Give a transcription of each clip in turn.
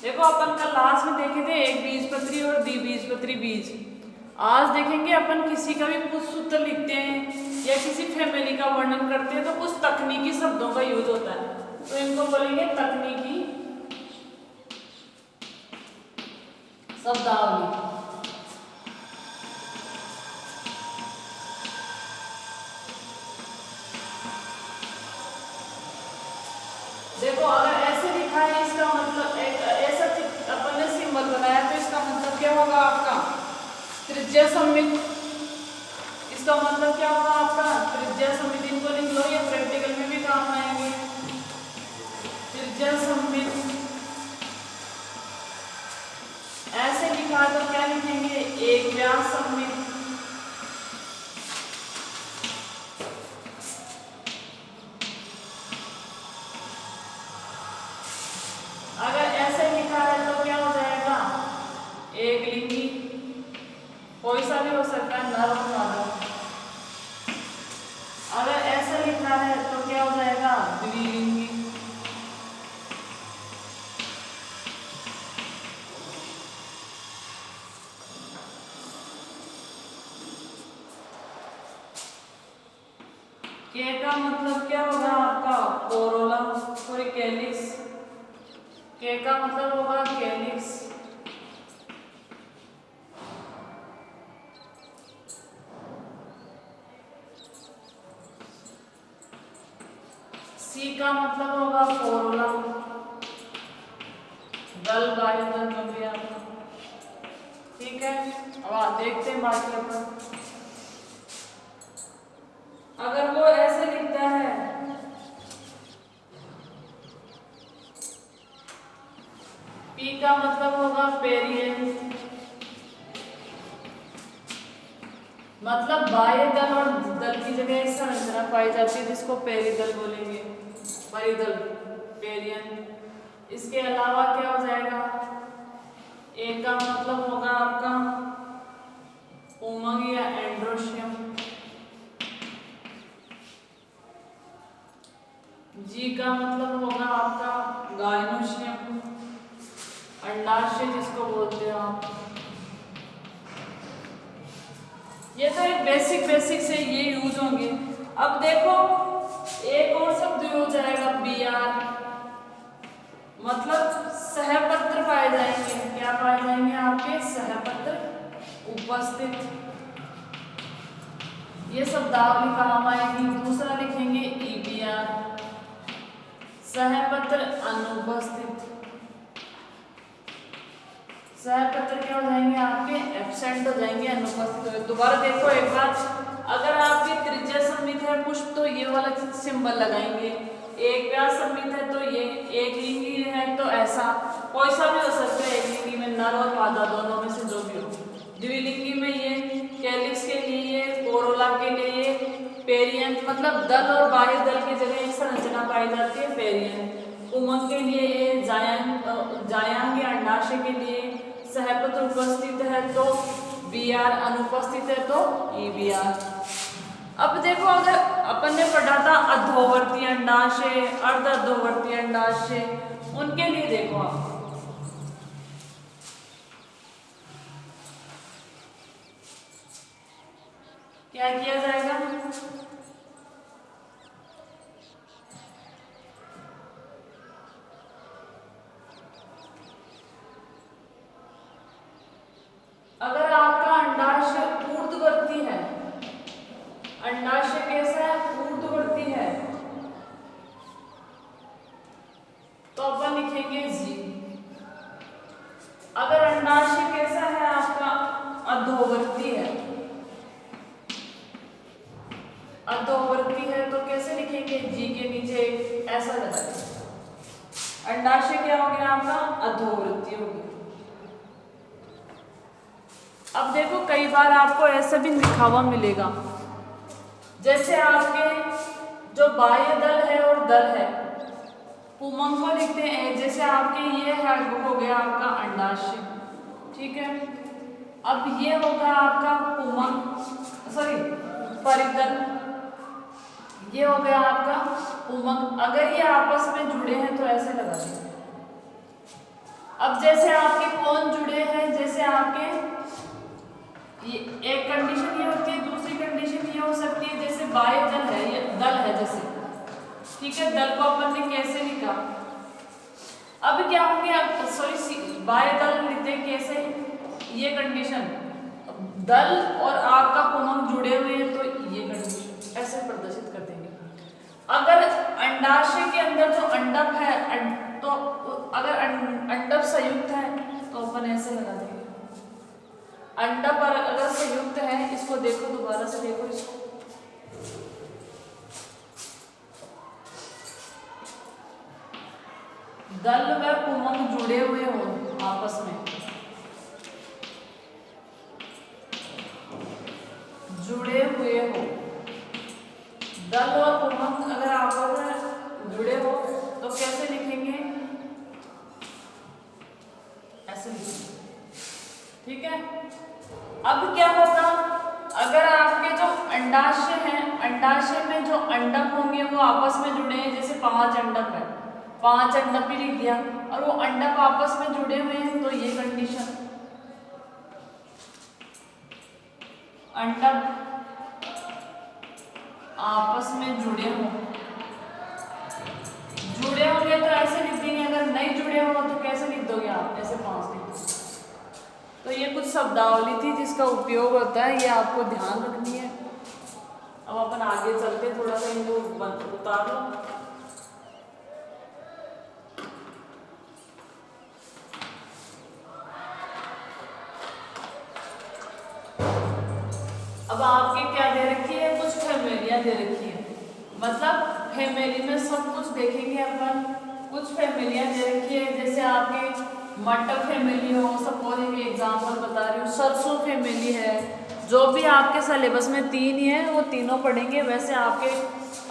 देखो अपन कल लास्ट में देखे थे एक बीजपत्री और द्विबीजपत्री बीज। आज देखेंगे अपन किसी का भी पुष्प सूत्र लिखते हैं या किसी फैमिली का वर्णन करते हैं तो कुछ तकनीकी शब्दों का यूज होता है, तो इनको बोलेंगे तकनीकी शब्दावली। देखो अगर ऐसे लिखा है इसका मतलब एक ऐसा अपन ने सिंबल बनाया तो इसका मतलब क्या होगा आपका त्रिज्या सममित। इसका मतलब क्या होगा आपका त्रिज्या सममित। इनको लिख लो, ये प्रैक्टिकल में भी काम आएंगे। त्रिज्या सममित ऐसे लिखा तो क्या लिखेंगे एक व्यास सममित। अगर ऐसे लिखा है तो क्या हो जाएगा एक लिंगी, कोई सा भी हो सकता है नर और मादा। अगर ऐसा लिखा है तो क्या हो जाएगा द्विलिंगी। के का मतलब क्या होगा आपका कोरोला सॉरी कैलिक्स। के का मतलब होगा कैलिक्स। सी का मतलब होगा कोरोला, दल बाह्य दल बन गया आपका। ठीक है, अब आप देखते हैं बाकी अपन। अगर वो ऐसे लिखता है पी का मतलब होगा पेरियन, मतलब बाह्य दल और दल की जगह एक संरचना पाई जाती है जिसको पेरिदल बोलेंगे, परिदल पेरियन। इसके अलावा क्या हो जाएगा एक का मतलब होगा आपका उमंग या एंड्रोशियम। जी का मतलब होगा आपका गायनोशियम, अंडाशय जिसको बोलते हैं आप। ये तो एक बेसिक से ये यूज होंगे। अब देखो एक और शब्द हो जाएगा बी आर, मतलब सहपत्र पाए जाएंगे। क्या पाए जाएंगे आपके सहपत्र उपस्थित। ये शब्दावली काम आएगी। दूसरा लिखेंगे ईबीआर सहपत्र अनुपस्थित। सहपत्र क्या हो जाएंगे आपके एब्सेंट हो जाएंगे, अनुपस्थित हो। दोबारा देखो एक बार, अगर आपकी त्रिज्या सममित है पुष्प तो ये वाला सिंबल लगाएंगे, एक व्यास सममित है तो ये, एक लिंगी है तो ऐसा, कोई सा भी हो सकता है। एक लिंगी में नर और मादा दोनों में से जो भी हो। द्विलिंगी में ये, कैलिक्स के लिए ये, कोरोला के लिए ये, पेरियन मतलब दल और बाह्य दल की जगह एक संरचना पाई जाती है पेरियन। उमंग के लिए ये, जायांग या अंडाशय के लिए सहपत्र उपस्थित है तो बी आर, अनुपस्थित है तो ई बी आर। अब देखो अगर अपन ने पढ़ा था अधोवर्ती अंडाशय, अर्ध अधोवर्ती अंडाशय, उनके लिए देखो आप क्या किया जाएगा। अगर आपका अंडाशय ऊर्ध्ववर्ती है, अंडाशय कैसा है ऊर्ध्ववर्ती है, तो अपन लिखेंगे जी। अगर अंडाशय कैसा है आपका अधोवर्ती है, अधोवर्ती है तो कैसे लिखेंगे जी के नीचे ऐसा लगाएंगे। अंडाशय क्या हो गया आपका अधोवर्ती हो गया। अब देखो कई बार आपको ऐसा भी लिखा हुआ मिलेगा, जैसे आपके जो बाह्य दल है और दल है पुमंग को लिखते हैं, जैसे आपके ये है हो गया आपका अंडाशय, ठीक है। अब ये होगा आपका पुमंग सॉरी परिदल, ये हो गया आपका उमंग। अगर ये आपस में जुड़े हैं तो ऐसे लगा देंगे। अब जैसे आपके कौन जुड़े हैं, जैसे आपके एक कंडीशन ये होती है, दूसरी कंडीशन ये हो सकती है जैसे बाह्य दल है, ये दल है जैसे, ठीक है। दल को अपन ने कैसे लिखा, अब क्या होंगे, अब सॉरी बाह्य दल लिखते हैं कैसे, ये कंडीशन दल और आपका पूर्णांक जुड़े हुए हैं तो ये कंडीशन ऐसे प्रदर्शित कर देंगे। अगर अंडाशय के अंदर जो अंडक है तो अगर अंडक संयुक्त है तो अपन ऐसे लगा देंगे। अंडक और अगर संयुक्त है, इसको देखो दोबारा से देखो इसको, दल व पुमंग जुड़े हुए हो आपस में, जुड़े हुए हो, दल और पुमंग अगर आपस में जुड़े हो तो कैसे लिखेंगे, ऐसे लिखेंगे, ठीक है। अब क्या होगा, अगर आपके जो अंडाशय है, अंडाशय में जो अंडक होंगे वो आपस में जुड़े हैं, जैसे 5 अंडक है, 5 अंडक भी लिख दिया, और वो अंडक आपस में जुड़े हुए हैं तो ये कंडीशन, अंडक आपस में जुड़े होंगे तो ऐसे लिख देंगे, अगर नहीं जुड़े हो तो कैसे लिख दोगे आप, ऐसे 5 लिख दो। तो ये कुछ शब्दावली थी जिसका उपयोग होता है, ये आपको ध्यान रखनी है। अब अपन आगे चलते, थोड़ा सा इनको उतार लो। अब आपके क्या दे रखी है, कुछ फैमिलियां दे रखी है, मतलब फैमिली में सब कुछ देखेंगे अपन। कुछ फैमिलियां दे रखी है, जैसे आपके मटर फैमिली हो, सपोज एक एग्जांपल बता रही हूँ, सरसों फैमिली है, जो भी आपके सिलेबस में 3 ही है वो तीनों पढ़ेंगे। वैसे आपके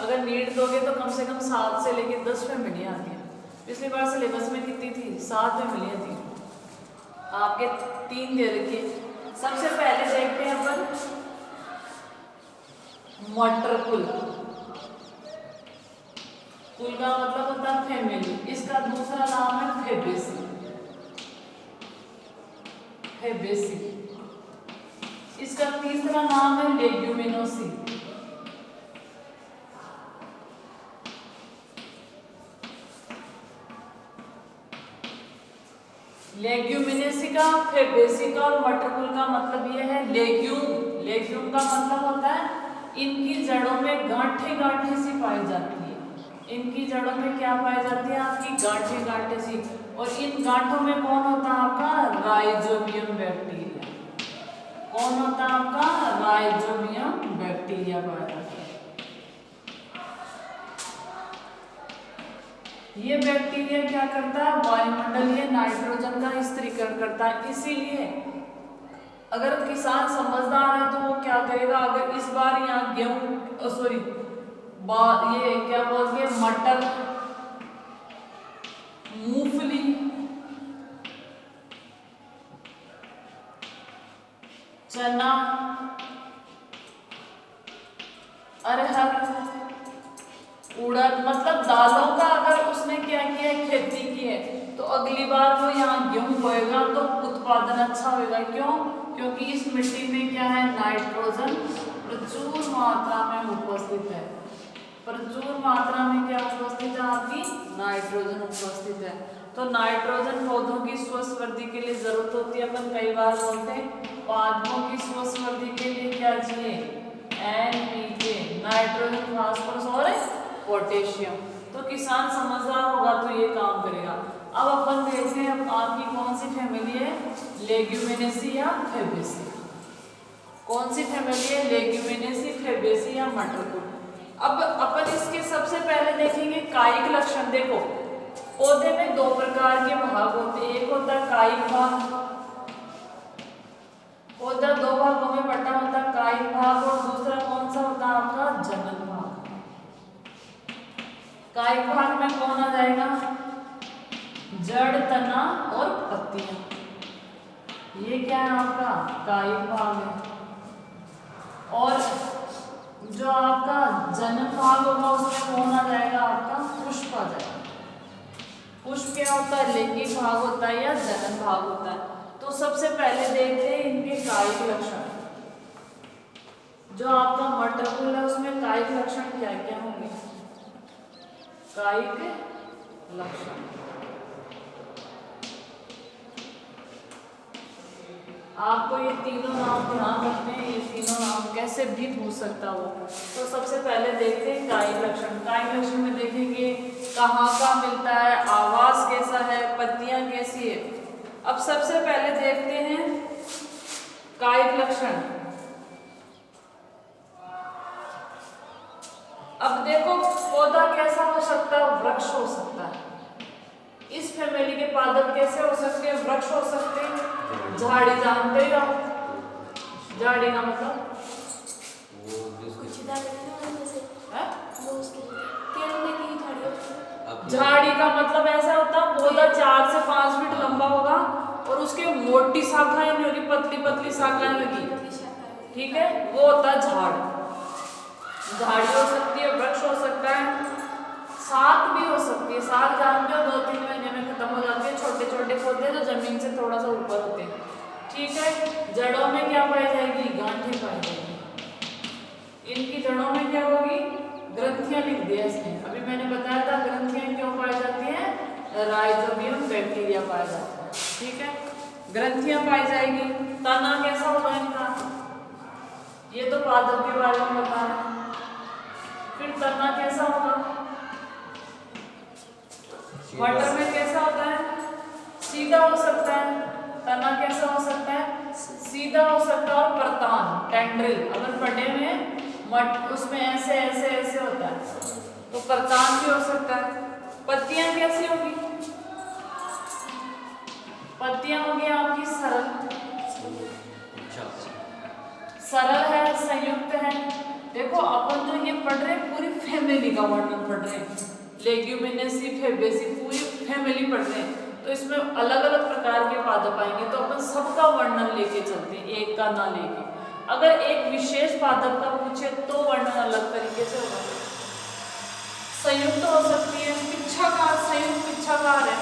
अगर नीट दोगे तो कम से कम 7 से लेकर 10 फैमिलियाँ आती हैं। पिछली बार सिलेबस में कितनी थी, 7 फैमिलियाँ थी, आपके 3 दे रखी है। सबसे पहले देखते हैं अपन मटर कुल, कुल का मतलब होता है फैमिली, इसका दूसरा नाम है फैबेसी, फैबेसी। इसका तीसरा नाम है लेग्यूमिनोसी, लेग्यूमिनेसी का, फैबेसी का और मटर कुल का मतलब ये है लेग्यूम। लेग्यूम का मतलब होता है इनकी जड़ों में गांठे गांठे सी पाई जाती है, इनकी जड़ों में क्या पाई जाती है, आपकी गांठे गांठे सी, और इन गांठों में कौन होता है आपका, राइजोबियम बैक्टीरिया। कौन होता है आपका, राइजोबियम बैक्टीरिया पाया जाता है। ये बैक्टीरिया क्या करता है, वायुमंडलीय नाइट्रोजन का स्थिरीकरण करता है। इसीलिए अगर किसान समझदार है तो वो क्या करेगा, अगर इस बार यहाँ गेहूं सॉरी ये क्या बोलते हैं, मटर, मूंगफली, चना, अरहर, उड़द, मतलब दालों का अगर उसने क्या किया है, खेती की है, तो अगली बार वो यहाँ गेहूं बोएगा तो उत्पादन अच्छा होगा। क्यों, क्योंकि इस मिट्टी में क्या है, नाइट्रोजन प्रचुर मात्रा में उपस्थित है। प्रचुर मात्रा में क्या उपस्थित है, आपकी नाइट्रोजन उपस्थित है। तो नाइट्रोजन पौधों की स्वस्थ वृद्धि के लिए जरूरत होती है। अपन कई बार बोलते हैं पौधों की स्वस्थ वृद्धि के लिए क्या चाहिए, NPK, नाइट्रोजन, फास्फोरस और पोटेशियम। तो किसान समझदार होगा तो ये काम करेगा। अब अपन देखते हैं आपकी कौन सी फैमिली है, लेग्यूमिनेसी या फैबेसी। कौन सी फैमिली है, लेग्यूमिनेसी, फैबेसी या मटर कुल। अब अपन इसके सबसे पहले देखेंगे कायिक लक्षण। देखो पौधे में 2 प्रकार के भाग होते हैं, एक होता है कायिक भाग, पौधा 2 भागों में बटा होता है, कायिक भाग, और दूसरा कौन सा होता है आपका, जनन भाग। कायिक भाग में कौन आ जाएगा, जड़, तना और पत्तियां। ये क्या है आपका कायिक भाग है। और जो आपका जनन भाग होगा उसमें कौन आ जाएगा, आपका पुष्प आ जाएगा। पुष्प क्या होता है, लैंगिक भाग होता है। होता है या जनन भाग होता है। तो सबसे पहले देखते हैं इनके कायिक लक्षण। जो आपका मटरकुल है उसमें कायिक लक्षण क्या क्या होंगे? कायिक लक्षण आपको ये तीनों नाम ध्यान रखते हैं, ये तीनों नाम कैसे भी पूछ सकता हो। तो सबसे पहले देखते हैं कायिक लक्षण। कायिक लक्षण में देखेंगे कहाँ का मिलता है, आवास कैसा है, पत्तियां कैसी है। अब सबसे पहले देखते हैं कायिक लक्षण। अब देखो पौधा कैसा हो सकता है, वृक्ष हो सकता है। इस फैमिली के पादप कैसे हो सकते हैं, वृक्ष हो सकते हैं। झाड़ी जानते हो आप, झाड़ी का मतलब झाड़ी का मतलब ऐसा होता है पौधा 4 से 5 फीट लंबा होगा और उसके मोटी शाखाएं नहीं होगी, पतली पतली शाखाएं होगी, ठीक है, वो होता है झाड़। झाड़ी हो सकती है, वृक्ष हो सकता है, शाख भी हो सकती है। शाख जानते हो 2-3 महीने में खत्म हो जाती है, छोटे छोटे पौधे जो जमीन से थोड़ा सा ऊपर होते हैं, ठीक है। जड़ों में क्या पाई जाएगी, गांठें पाई जाएगी। इनकी जड़ों में क्या होगी, ग्रंथियां लिख दिया इसमें। अभी मैंने बताया था ग्रंथियां क्यों पाई जाती हैं, राइजोबियम बैक्टीरिया पाया जाता है, ठीक है। ग्रंथियां पाई जाएगी। तना कैसा होगा इनका, ये तो पादप के बारे में बता रहे हैं। फिर तना कैसा होगा, मटर में कैसा होता है, सीधा हो सकता है। तना कैसा हो सकता है, सीधा हो सकता है। और परतान टेंड्रिल अगर पटे में मट उसमें ऐसे ऐसे ऐसे होता है, तो परतान भी हो सकता है। पत्तियां कैसी होगी, पत्तियां होगी आपकी सरल, सरल है, संयुक्त है। देखो अपन जो ये पढ़ रहे हैं पूरी फैमिली का वर्णन पढ़ रहे हैं, लेग्यूमिनेसी फेबेसी पूरी फैमिली पढ़ रहे हैं। तो इसमें अलग अलग प्रकार के पादप आएंगे, तो अपन सबका वर्णन लेके चलते हैं, एक का ना लेके। अगर एक विशेष पादप का पूछे तो वर्णन अलग तरीके से होगा। संयुक्त हो सकती है, पिच्छाकार, संयुक्त पिच्छाकार है,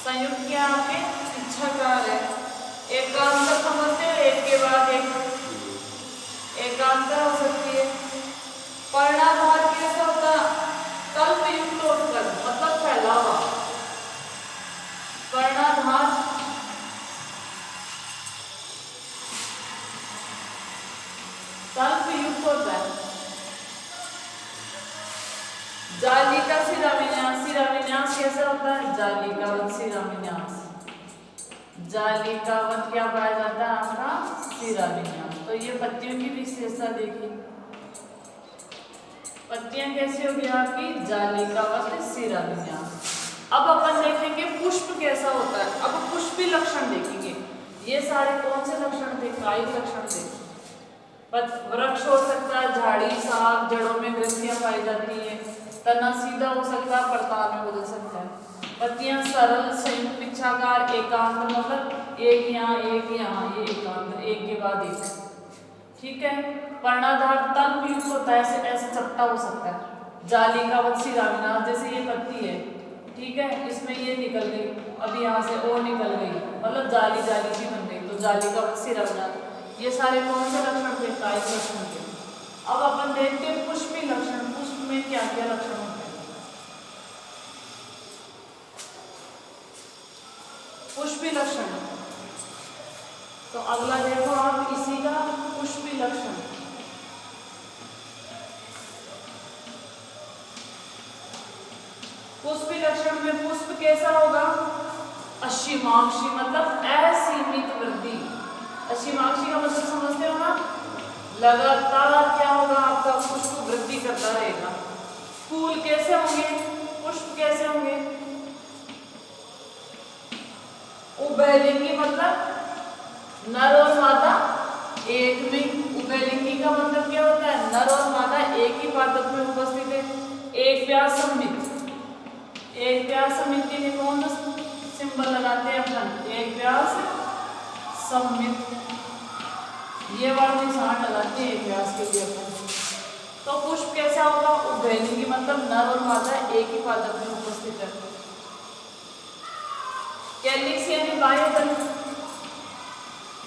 संयुक्त क्या आपके पिच्छाकार है। एकांतर समझते हैं, एक के बाद एक एकांतर हो सकती है। पर्णाधार कैसा होता है, कल्पयुक्त होकर मतलब फैला हुआ। पर्णाधार कल्पयुक्त होता है। जालिका शिराविन्यास, शिराविन्यास कैसा होता है, जालिकावत शिराविन्यास। जालिकावत क्या पाया जाता है आपका, शिराविन्यास। तो ये पत्तियों की विशेषता देखिए, पत्तियां कैसी होगी आपकी, जालिकावत शिराविन्यास। अब अपन देखेंगे पुष्प कैसा होता है। अब पुष्पी लक्षण देखेंगे। ये सारे कौन से लक्षण थे, कायिक लक्षण थे। वृक्ष हो सकता है, झाड़ी, शाख, जड़ों में ग्रंथियां पाई जाती है। तना सीधा हो सकता है, परताल में बदल सकता है। पत्तियां सरल, संयुक्त, पिच्छाकार, एकांत मतलब एक यहाँ एक यहाँ, ये एकांत, एक के बाद एक, ठीक है। पर्णाधार तल युक्त होता है, ऐसे ऐसे चपटा हो सकता है। जालिकावत शिराविन्यास, जैसे ये पत्ती है, ठीक है, इसमें ये निकल गई, अब यहाँ से और निकल गई, मतलब जाली जाली सी बन गई, तो जालिकावत शिराविन्यास। ये सारे कौन से लक्षण थे, कायिक लक्षण थे। अब अपन देखते हैं पुष्पी लक्षण। पुष्प में क्या क्या लक्षण होते हैं, पुष्पी लक्षण। तो अगला देखो आप इसी का पुष्पी लक्षण। पुष्पी लक्षण में पुष्प कैसा होगा, असीमांशी मतलब असीमित वृद्धि। असीमांशी का मतलब समझते हो ना, लगातार क्या होगा आपका पुष्प वृद्धि करता रहेगा। फूल कैसे होंगे, पुष्प कैसे होंगे, उभयलिंगी मतलब नर और मादा एक में। उभयलिंगी का मतलब क्या होता है, नर और मादा एक ही पादप में उपस्थित है। एक व्यास सममित, एक व्यास सममित के लिए कौन सा सिंबल लगाते हैं अपन, एक व्यास सममित, ये वाला निशान लगाते हैं एक व्यास के लिए अपन। तो पुष्प कैसा होगा, उभयलिंगी मतलब नर और मादा एक ही पादप में उपस्थित है। कैलिक्स यानी बाह्य दल,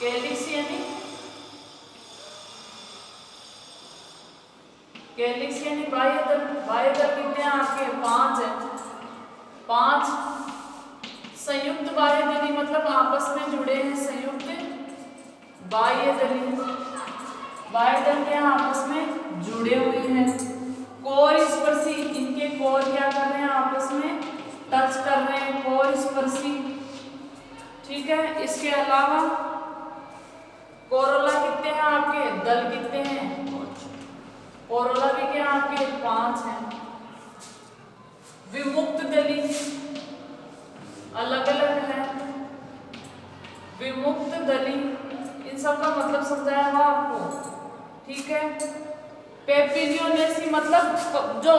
कैलिक्स यानी बाह्य दल। बाह्य दल कितने हैं आपके? 5 है। 5 संयुक्त बाह्य दली मतलब आपस में जुड़े हैं, संयुक्त बाह्य दली। बाह्य दल क्या आपस में जुड़े हुए हैं। कोर स्पर्शी, इनके कोर क्या कर रहे हैं? आपस में टच कर रहे हैं, कोर स्पर्शी। ठीक है। इसके अलावा कोरोला कितने हैं आपके? दल कितने हैं? कोरोला भी क्या आपके? 5 हैं। विमुक्त दली अलग अलग है। विमुक्त दली, इन सब का मतलब समझाया हुआ आपको। ठीक है। पेपिलियोनेसी मतलब जो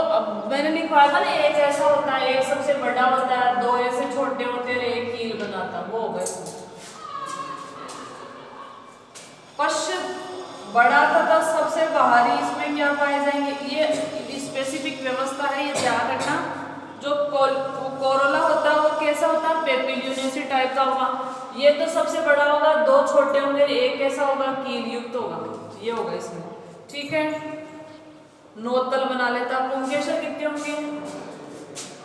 मैंने लिखवाया था ना, एक ऐसा होता है, एक सबसे बड़ा होता है, 2 ऐसे छोटे होते हैं, एक कील बनाता, वो हो गए। पश्च बड़ा तथा सबसे बाहरी इसमें क्या पाए जाएंगे? ये स्पेसिफिक व्यवस्था है, ये ध्यान रखना। जो कोरोला होता है वो कैसा होता है? पेपिलियोनेसी टाइप का होगा। ये तो सबसे बड़ा होगा, 2 छोटे होंगे, एक कैसा होगा? कील युक्त होगा। ये होगा इसमें। ठीक है। नोतल बना लेता। पुंकेसर कितने होंगे?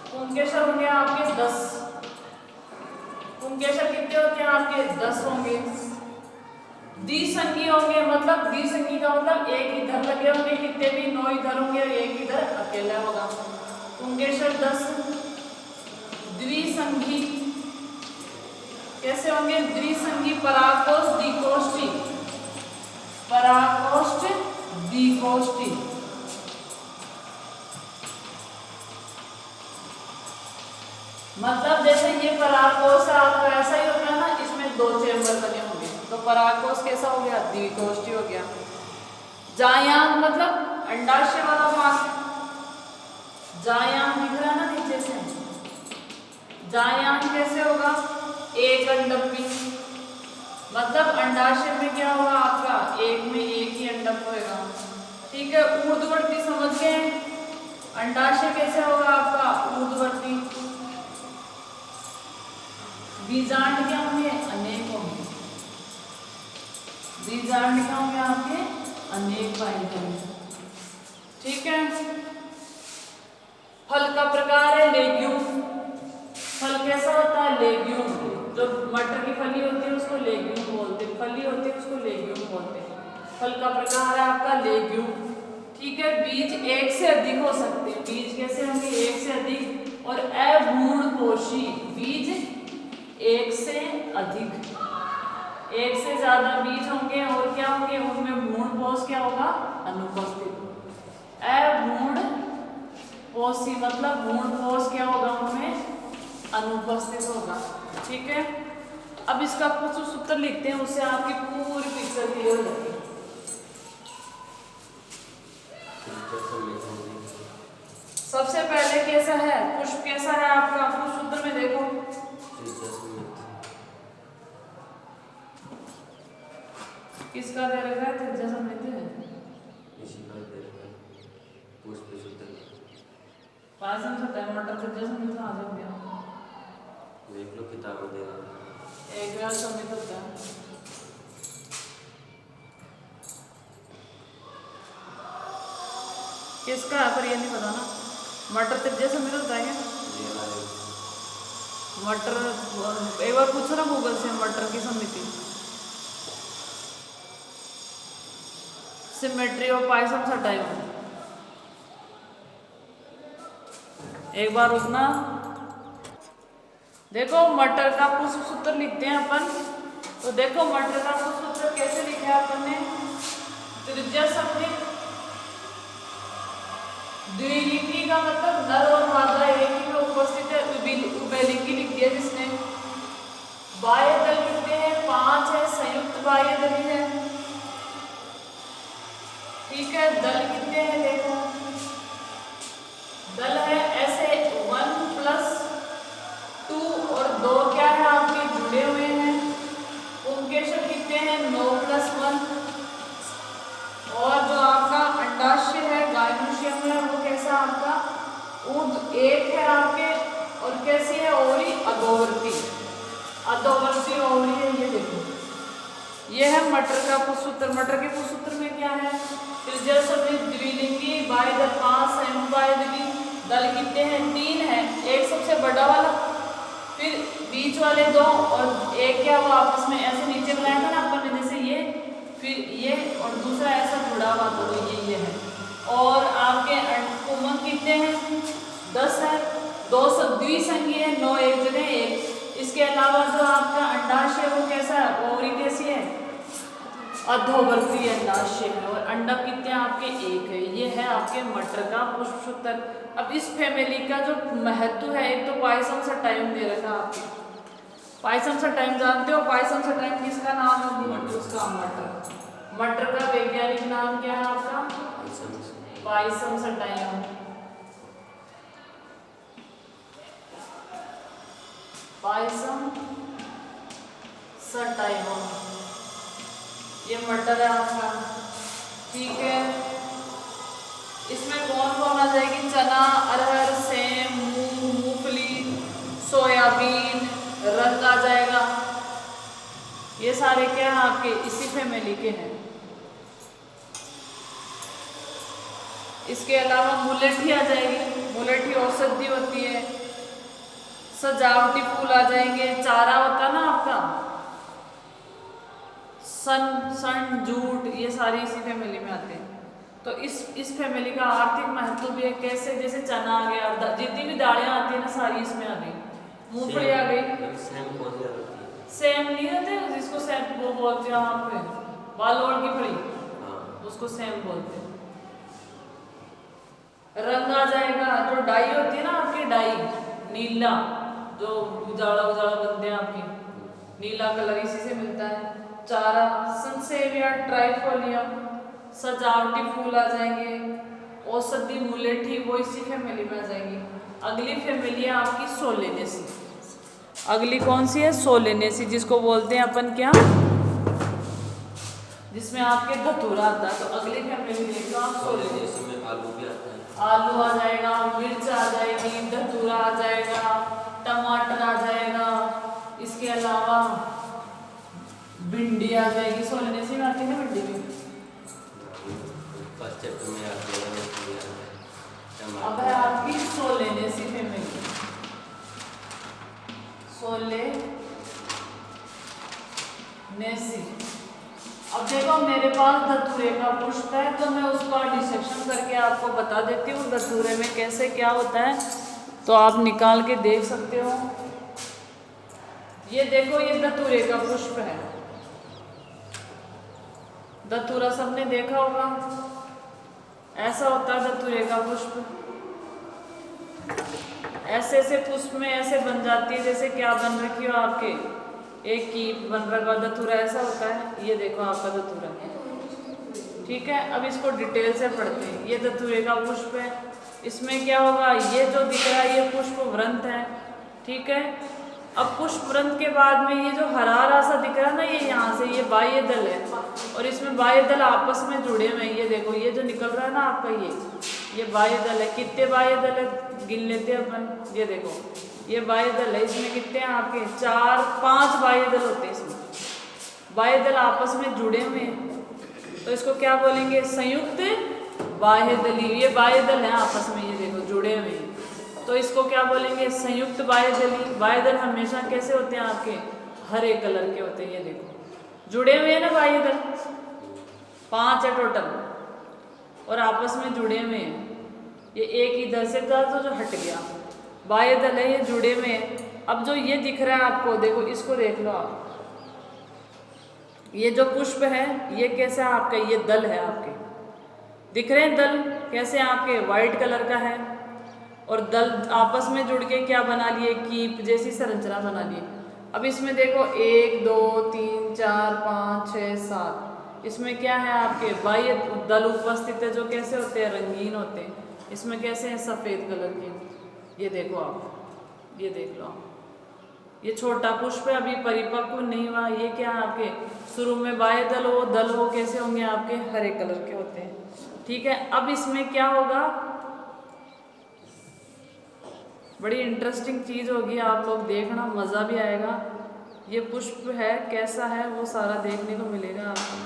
पुंकेसर होंगे आपके 10। पुंकेसर कितने होते हैं आपके? 10 होंगे। द्विसंगी होंगे, मतलब द्विसंगी का मतलब एक इधर लगे होंगे, कितने भी 9 इधर होंगे और एक इधर अकेला होगा। पुंकेसर 10। द्विसंगी कैसे होंगे? द्विसंगी पराकोष्ठ द्विकोष्ठी, पराकोष्ठ द्विकोष्ठी। मतलब जैसे ये पराकोष्ठ आपका ऐसा ही होगा ना, इसमें 2 चेंबर बने होंगे, तो पराकोष्ठ कैसा हो गया? द्विकोष्ठी हो गया। जायांग मतलब अंडाशय वाला भाग, जायांग दिख रहा है ना नीचे से। जायांग कैसे होगा? एक अंडक, मतलब अंडाशय में क्या होगा आपका? एक में एक ही अंडक होगा। ठीक है। ऊर्ध्ववर्ती समझ गए? अंडाशय कैसे होगा आपका? ऊर्ध्ववर्ती। बीजांड क्या होंगे? अनेक होंगे। बीजांड क्या होंगे आपके? अनेक पाए जाएंगे। ठीक है। फल का प्रकार है लेग्यूम। फल कैसा होता है? लेग्यूम। जो मटर की फली होती है उसको लेग्यूम बोलते हैं, फली होती है उसको लेग्यूम बोलते हैं। फल का प्रकार है आपका लेग्यूम। ठीक है। बीज एक से अधिक हो सकते हैं। बीज कैसे होंगे? एक से अधिक। और अभ्रूणपोषी, बीज एक से अधिक, एक से ज्यादा बीज होंगे और क्या होंगे? उनमें भ्रूणपोष क्या होगा? अनुपस्थित। अभ्रूणपोषी मतलब भ्रूणपोष क्या होगा? उनमें अनुपस्थित होगा। ठीक है। अब इसका कुछ सूत्र लिखते हैं, उससे आपकी पूरी पिक्चर क्लियर हो जाएगी। सबसे पहले कैसा है? पुष्प कैसा है आपका? पुष्प सूत्र में देखो, किसका दे रखा है? त्रिज्या समृद्ध है। इसी का दे रखा है पुष्प सूत्र। पासन होता है मटर त्रिज्या समृद्ध आ गया। देख लो किताबों दे रखा है। एक व्यास समृद्ध होता है। किसका है? पर ये नहीं पता ना। मटर त्रिज्या समृद्ध होता है क्या? मटर एक बार पूछो ना गूगल से, मटर की समिति, सिमेट्री ऑफ पाइसम सटाइम। एक बार रुकना। देखो मटर का पुष्प सूत्र लिखते हैं अपन। तो देखो मटर का पुष्प सूत्र कैसे लिखा है अपन ने? त्रिज्या समृद्ध, द्विलिंगी का मतलब नर और मादा एक ही में उपस्थित है, उभयलिंगी लिख दिया जिसने। बाह्य दल कितने हैं? 5 है, संयुक्त बाह्य दल है। ठीक है। दल कितने हैं? देखो दल है ऐसे 1+2 और 2 क्या है आपके? जुड़े हुए हैं। पुंकेसर कितने हैं? 9+1। और जो आपका अंडाशय है, गायनोशियम है, वो कैसा आपका? ऊर्ध्व एक है आपके। और कैसी है? ओरी अधोवर्ती। मटर का पुष्पसूत्र। मटर के पुष्पसूत्र में क्या है? त्रिज्या समित द्विलिंगी बाह्य दल 5, संयुक्त बाह्य दली दल कितने हैं? 3 है। एक सबसे बड़ा वाला, फिर बीच वाले 2 और एक क्या हुआ आपस में ऐसे नीचे बनाया था ना अपन ने, जैसे ये, फिर ये और दूसरा ऐसा जुड़ा हुआ था, तो ये है। और आपके कुमक कितने हैं? 10 है। 2 द्विसंगी है, 9 एक जगह 1। इसके अलावा जो आपका अंडाशय वो कैसा है? ओवरी कैसी है? अधोवर्ती अंडाशय है। और अंडक कितने हैं आपके? 1 है। ये है आपके मटर का पुष्पसूत्र। अब इस फैमिली का जो महत्व है, एक तो पायसम सा टाइम दे रखा आपके। पायसम सा टाइम जानते हो? पायसम सा टाइम किसका नाम है? उसका मटर। मटर का वैज्ञानिक नाम क्या है आपका? पायसम सा टाइम। पायसम सटाइम, ये मटर है आपका। ठीक है, इसमें कौन कौन आ जाएगी? चना, अरहर, सेम, मूंग, मूंगफली, सोयाबीन, रंग आ जाएगा। ये सारे क्या है आपके? इसी फैमिली के हैं। इसके अलावा मुलेठी आ जाएगी। मुलेठी औषधि होती है। सजावटी फूल आ जाएंगे। चारा होता है ना आपका, सन, जूट, ये सारी इसी फैमिली में आते हैं। तो इस फैमिली का आर्थिक महत्व भी है। कैसे? जैसे चना आ गया, जितनी भी दालें आती है ना सारी इसमें आ गई। मूंगफली आ गई। सेम नहीं होते जिसको सेम वो बोलते हैं वहाँ पे, बालोड़ की फली, उसको सेम बोलते हैं। रंग आ जाएगा। जो डाई होती है ना आपकी, डाई नीला, जो उजाला उजाला बनते हैं आपके, नीला कलर इसी से मिलता है। चारा सनसेविया, ट्राइफोलियम, सजावटी फूल आ जाएंगे। औषधि मुलेठी वो इसी फैमिली में आ जाएंगी। अगली फैमिली है आपकी सोलेनेसी। अगली कौन सी है? सोलेनेसी, जिसको बोलते हैं अपन क्या, जिसमें आपके धतूरा आता है। तो अगली फैमिली देखो आप सोलेनेसी में आलू भी आता है। आलू आ जाएगा, मिर्च आ जाएगी, धतूरा आ जाएगा, टमाटर आ जाएगा। इसके अलावा भिंडी आ जाएगी। सोलेनेसी में आती है ना भिंडी भी। अब है आपकी सोलेनेसी फैमिली। सोलेनेसी। अब देखो मेरे पास धतूरे का पुष्प है, तो मैं उसका डिसेक्शन करके आपको बता देती हूँ धतूरे में कैसे क्या होता है, तो आप निकाल के देख सकते हो। ये देखो, ये धतूरे का पुष्प है। धतूरा सबने देखा होगा, ऐसा होता है धतूरे का पुष्प। ऐसे ऐसे पुष्प में ऐसे बन जाती है जैसे क्या बन रखी हो आपके, एक कीप बन रखा धतूरा ऐसा होता है। ये देखो आपका धतूरा, ठीक है। अब इसको डिटेल से पढ़ते हैं। ये धतूरे का पुष्प है। इसमें क्या होगा? ये जो दिख रहा है ये पुष्प वृंत है, ठीक है। अब पुष्प वृंत के बाद में ये जो हरा हरा सा दिख रहा है ना, ये यहाँ से, ये बाह्य दल है। और इसमें बाह्य दल आपस में जुड़े हुए हैं। ये देखो, ये जो निकल रहा है ना आपका, ये बाह्य दल है। कितने बाह्य दल है गिन लेते हैं अपन। ये देखो, ये बाह्य दल है। इसमें कितने हैं आपके? 4-5 बाह्य दल होते हैं इसमें। बाह्य दल आपस में जुड़े हुए हैं, तो इसको क्या बोलेंगे? संयुक्त बाह्य दली। ये बाह्य दल है आपस में, ये देखो जुड़े हुए हैं, तो इसको क्या बोलेंगे? संयुक्त बाह्य दली। बाह्य दल हमेशा कैसे होते हैं आपके? हरे कलर के होते हैं। ये देखो जुड़े हुए हैं ना बाह्य दल, 5 है टोटल, और आपस में जुड़े हुए हैं। ये एक इधर से था तो जो हट गया, बाह्य दल है, ये जुड़े हुए हैं। अब जो ये दिख रहा है आपको, देखो इसको देख लो आप, ये जो पुष्प है ये कैसा है आपका? ये दल है आपके, दिख रहे हैं दल कैसे आपके? वाइट कलर का है। और दल आपस में जुड़ के क्या बना लिए? कीप जैसी संरचना बना लिए। अब इसमें देखो 1 2 3 4 5 6 7, इसमें क्या है आपके? बाह्य दल उपस्थित है, जो कैसे होते हैं? रंगीन होते हैं। इसमें कैसे हैं? सफ़ेद कलर के। ये देखो आप, ये देख लो आप, ये छोटा पुष्प है, अभी परिपक्व नहीं हुआ। ये क्या है आपके? शुरू में बाह्य दल हो कैसे होंगे आपके? हरे कलर के होते हैं, ठीक है। अब इसमें क्या होगा? बड़ी इंटरेस्टिंग चीज़ होगी, आप लोग देखना, मज़ा भी आएगा। ये पुष्प है कैसा है वो सारा देखने को मिलेगा आपको।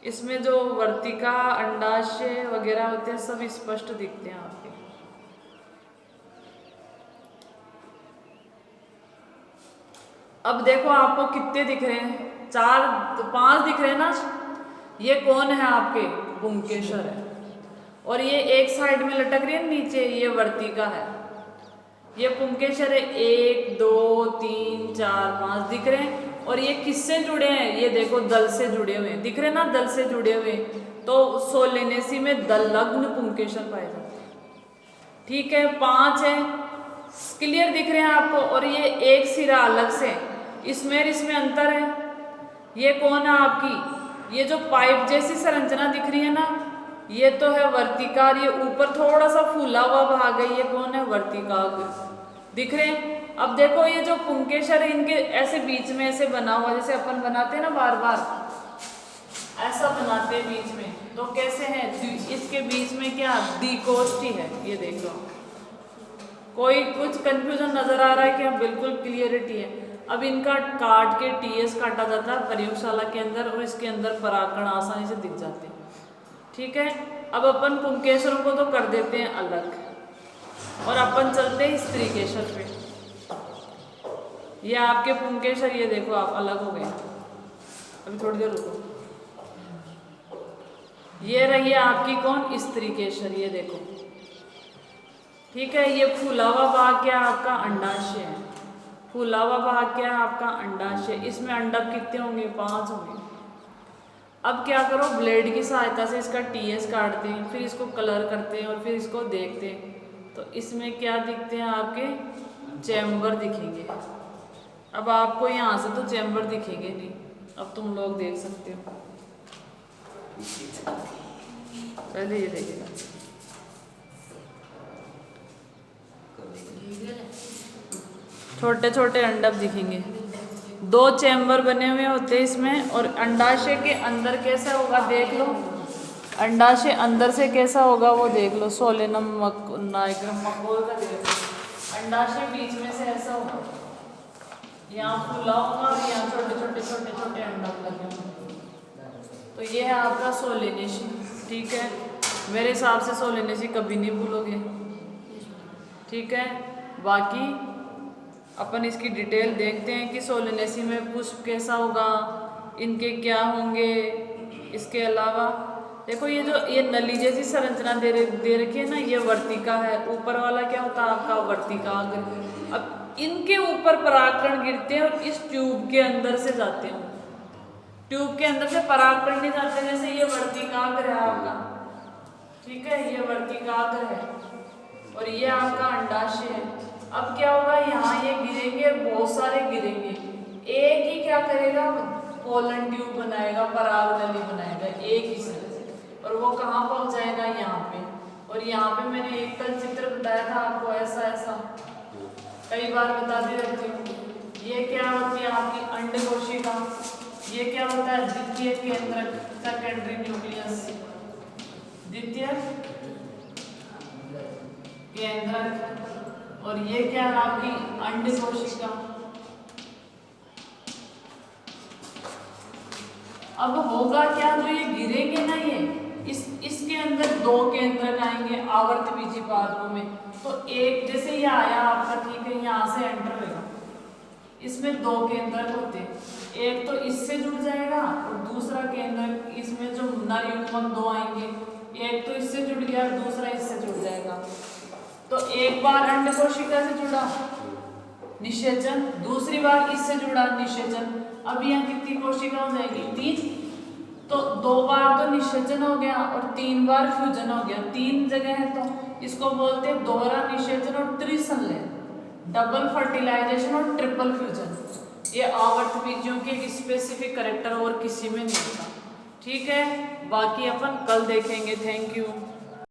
इसमें जो वर्तिका अंडाशय वगैरह होते हैं सब स्पष्ट दिखते हैं आपके। अब देखो आपको कितने दिख रहे हैं, 4 तो 5 दिख रहे हैं ना। ये कौन है आपके, पुंकेसर है। और ये एक साइड में लटक रही है नीचे, ये वर्तिका है। ये पुंकेसर है। 1 2 3 4 5 दिख रहे हैं। और ये किससे जुड़े हैं, ये देखो दल से जुड़े हुए हैं, दिख रहे हैं ना, दल से जुड़े हुए। तो सोलेनेसी में दलग्न पुंकेसर पाए जाते हैं। ठीक है, 5 है, क्लियर दिख रहे हैं आपको। और ये एक सिरा अलग से, इसमें अंतर है। ये कौन है आपकी, ये जो पाइप जैसी संरचना दिख रही है ना, ये तो है वर्तिका। ये ऊपर थोड़ा सा फूला हुआ भाग है, ये कौन है, वर्तिकाग्र, दिख रहे हैं। अब देखो ये जो पुंकेसर है, इनके ऐसे बीच में ऐसे बना हुआ, जैसे अपन बनाते हैं ना बार बार ऐसा बनाते हैं बीच में, तो कैसे है, इसके बीच में क्या द्विकोष्ठी है, ये देख लो। कोई कुछ कंफ्यूजन नजर आ रहा है क्या, बिल्कुल क्लियरिटी है। अब इनका काट के टीएस काटा जाता है प्रयोगशाला के अंदर, और इसके अंदर परागकण आसानी से दिख जाते हैं। ठीक है, अब अपन पुंकेसरों को तो कर देते हैं अलग, और अपन चलते हैं स्त्रीकेसर पे। ये आपके पुंकेसर, ये देखो आप अलग हो गए। अभी थोड़ी देर रुको। ये रही है आपकी कौन, स्त्रीकेसर, ये देखो। ठीक है, ये फूला हुआ भाग क्या आपका, अंडाशय है। फूला हुआ भाग क्या है आपका, अंडाशय। इसमें अंडक कितने होंगे, 5 होंगे। अब क्या करो, ब्लेड की सहायता से इसका टीएस काटते हैं, फिर इसको कलर करते हैं और फिर इसको देखते हैं। तो इसमें क्या दिखते हैं आपके, चैम्बर दिखेंगे। अब आपको यहाँ से तो चैम्बर दिखेंगे नहीं, अब तुम लोग देख सकते हो। पहले ये देखेगा, छोटे छोटे अंडक दिखेंगे। 2 चैम्बर बने हुए होते हैं इसमें। और अंडाशय के अंदर कैसा होगा देख लो, अंडाशय अंदर से कैसा होगा वो देख लो। सोलेनम नाइग्रम मकोल का देख लो, अंडाशय बीच में से ऐसा होगा, यहाँ फूला होगा और यहाँ छोटे छोटे अंडक लगे होंगे। तो ये है आपका सोलेनेसी। ठीक है, मेरे हिसाब से सोलेनेसी कभी नहीं भूलोगे। ठीक है, बाकी अपन इसकी डिटेल देखते हैं कि सोलेनेसी में पुष्प कैसा होगा, इनके क्या होंगे। इसके अलावा देखो ये नली जैसी संरचना दे रखी है ना, ये वर्तिका है। ऊपर वाला क्या होता है आपका, वर्तिकाग्र। अब इनके ऊपर परागकण गिरते हैं और इस ट्यूब के अंदर से जाते हैं। ट्यूब के अंदर से परागकण नहीं जाते, जैसे ये वर्तिकाग्र है आपका। ठीक है, ये वर्तिकाग्र है और ये आपका अंडाशय है। अब क्या होगा, यहाँ ये गिरेंगे, बहुत सारे गिरेंगे। एक ही क्या करेगा, पोलन ट्यूब बनाएगा, पराग नली बनाएगा एक ही से। और वो कहाँ पहुँच जाएगा, यहाँ पे। और यहाँ पे मैंने एक कल चित्र बताया था आपको, ऐसा ऐसा कई बार बताती रहती हूँ। ये क्या होती है आपकी अंड कोशिका, ये क्या होता है द्वितीय केंद्रक, सेकेंडरी न्यूक्लियस, द्वितीय केंद्रक। और ये क्या है आपकी अंड कोशिका। अब होगा क्या, जो ये गिरेंगे ना, ये इसके अंदर 2 केंद्रक आएंगे आवर्त बीजी पादपों में। तो एक जैसे ये आया आपका, ठीक है, यहाँ से एंटर होगा, इसमें 2 केंद्रक होते हैं। एक तो इससे जुड़ जाएगा और दूसरा केंद्रक इसमें जो नर युग्मक 2 आएंगे, एक तो इससे जुड़ गया और दूसरा इससे जुड़ जाएगा। तो एक बार अंड कोशिका से जुड़ा निषेचन, दूसरी बार इससे जुड़ा निषेचन। अब यहाँ कितनी कोशिका हो जाएगी, 3। तो 2 बार तो निषेचन हो गया और 3 बार फ्यूजन हो गया। 3 जगह है तो इसको बोलते हैं दोहरा निषेचन और त्रिसंलयन, डबल फर्टिलाइजेशन और ट्रिपल फ्यूजन। ये आवर्त बीजियों के एक स्पेसिफिक कैरेक्टर और किसी में नहीं होता। ठीक है, बाकी अपन कल देखेंगे। Thank you.